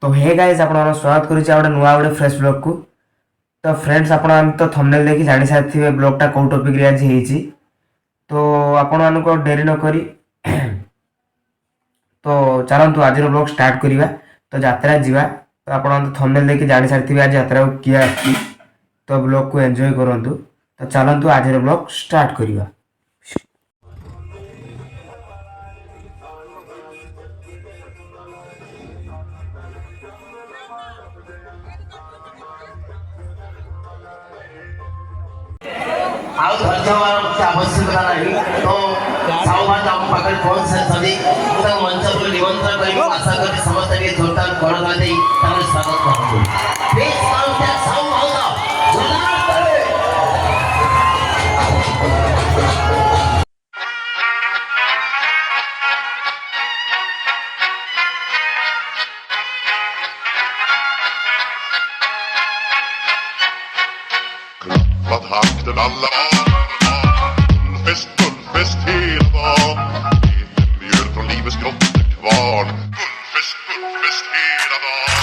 तो hey guys आपण स्वागत करूचे गोटे नुआ गोटे फ्रेश ब्लॉग को। तो फ्रेंड्स आपण तो थंबनेल देखि जानि साथिबे ब्लॉगटा कोन टॉपिक रे आज हेची। तो आपण मानको डेरी न करी तो चलंतु आज ब्लॉग स्टार्ट करिवा। तो यात्रा जीवा तो आपण थंबनेल देखि जानि साथिबे आज यात्रा को किया आछि। तो ब्लॉग को एंजॉय करंतु। तो चलंतु आज ब्लॉग स्टार्ट करिवा। ଆଉ ଧୈର୍ଯ୍ୟ କିଛି ଆବଶ୍ୟକତା ନାହିଁ। ତ ସାହୁ ଭାଉଜ ଆମ ପାଖରେ ପହଞ୍ଚିଛନ୍ତି। ମୁଁ ତାଙ୍କୁ ମଞ୍ଚକୁ ନିମନ୍ତ୍ରଣ କରିବି। ଆଶା କରି ସମସ୍ତେ ଟିକେ ଜୋରଦାର କରତାଳି ଦେଇ ତାଙ୍କୁ ସ୍ୱାଗତ କରନ୍ତୁ। ପ୍ଲିଜ୍ କଣ୍ଟାକ୍ଟ ସାହୁ ଭାଉଜ ଜୋରଦାର କରିବେ। Klappat hakten alla Fullfest hela dagen. Mjöl från livets grottekvarn. Fullfest hela dagen.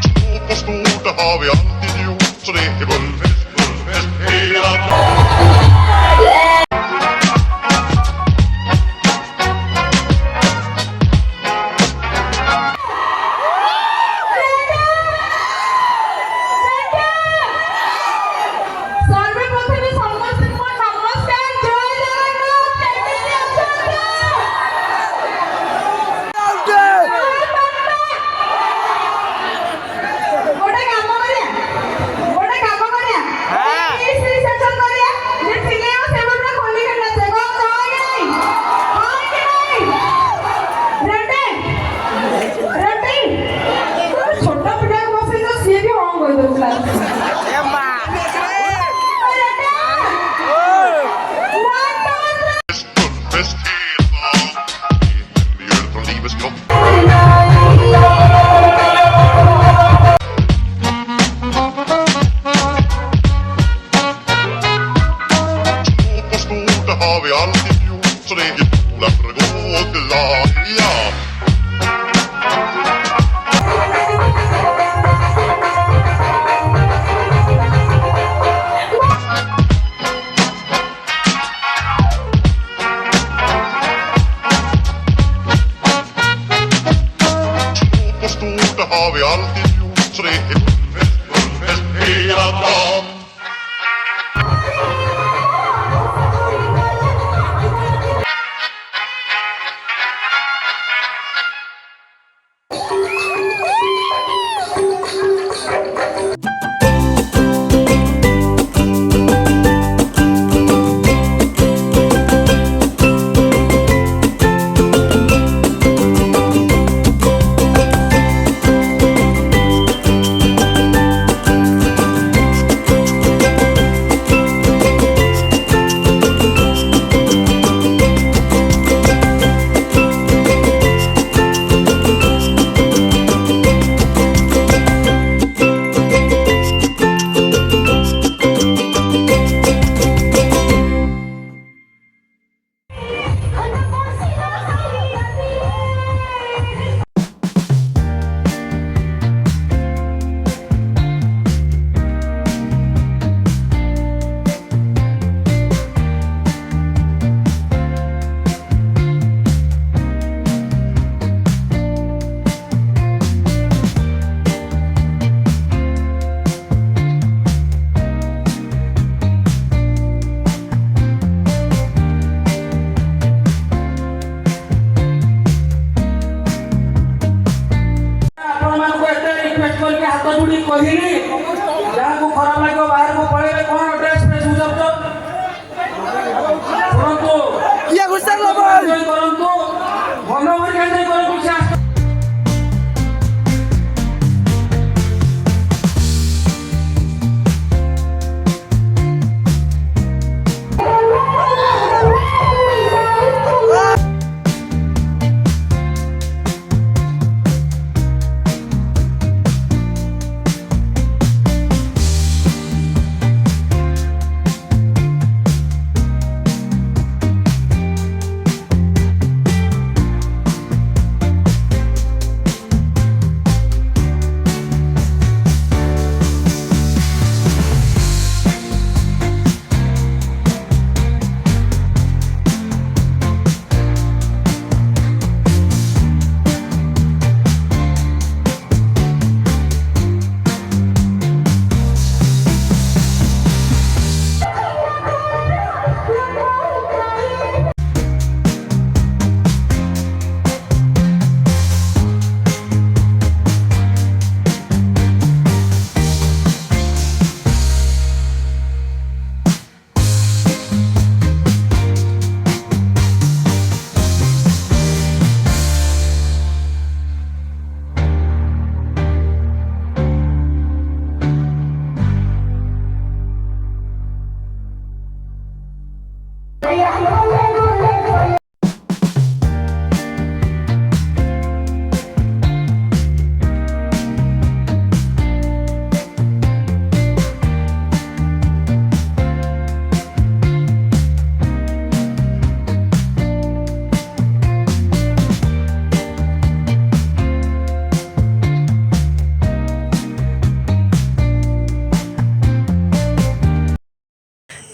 Stort och stort, det har vi alltid gjort. Så det är fullfest hela dagen. Har vi alltid gjort, så det är bara för att gå glad, ja. Stort, det har vi alltid gjort, så det är fullfest hela dagen.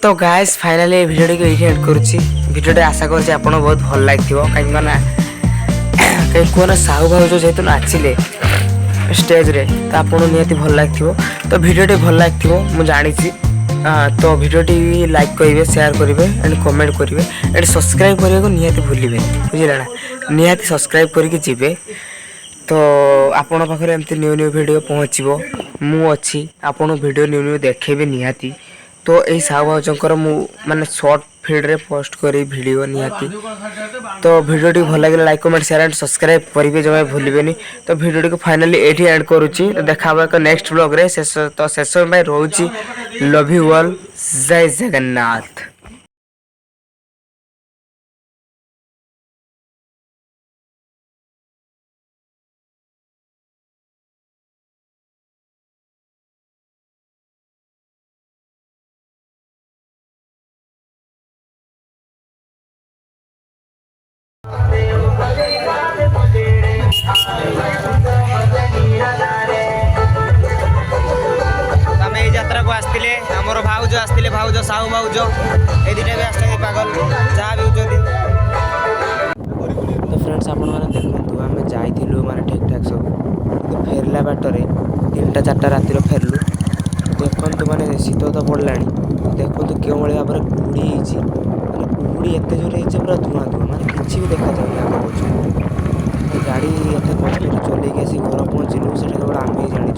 तो guys finally video को ये and करुच्ची video आशा कर बहुत भल लगे कहीं कहीं कहना साहू भाउज जेहेतु नाचिले स्टेज रे तो आपको निहाती भल लगे तो वीडियो भल लगे मुझे जानी तो वीडियो लाइक करेंगे शेयर करेंगे एंड कमेंट करेंगे एंड सब्सक्राइब करने को निहाती भूलिए बुझे ना निहाती सब्सक्राइब करके जीवे तो आपण पाखे एमती न्यू न्यू वीडियो पहुँचो मु अच्छी आपन वीडियो न्यू न्यू देखेबी निहाती तो यही साहू भाउजंकर मु माने शॉर्ट फीड रे पोस्ट करी वीडियो निहाती तो वीडियो भल लगे like comment share and subscribe करेंगे जमा भूलिए तो वीडियो को फाइनाली एठी एंड करुच्ची तो देखा एक नेक्स्ट ब्लॉग रे शेष तो शेष में रोची लव यू ऑल जय जगन्नाथ। आम ये जत्रा को आसते आमर भाउज आसते भाउज साहू भाउज ये दुटा भी आसते पागल जहाँ भी होती तो फ्रेंड्स आपण मैंने देखु आम जाइलु माने ठीक ठाक सब तो फेरला बाटर 3टा 4टा रातिर फेरलु देखु माने शीत तो पड़ला देखु क्यों भाव में कुहुड़ी माने कुहुड़ी एत जोर हो पूरा धुआं धुआं माने किसी भी देखा जाए आगे पछ गाड़ी एत कष्ट चलैक आसी घर पहुँचलु से केवल आम ही जानी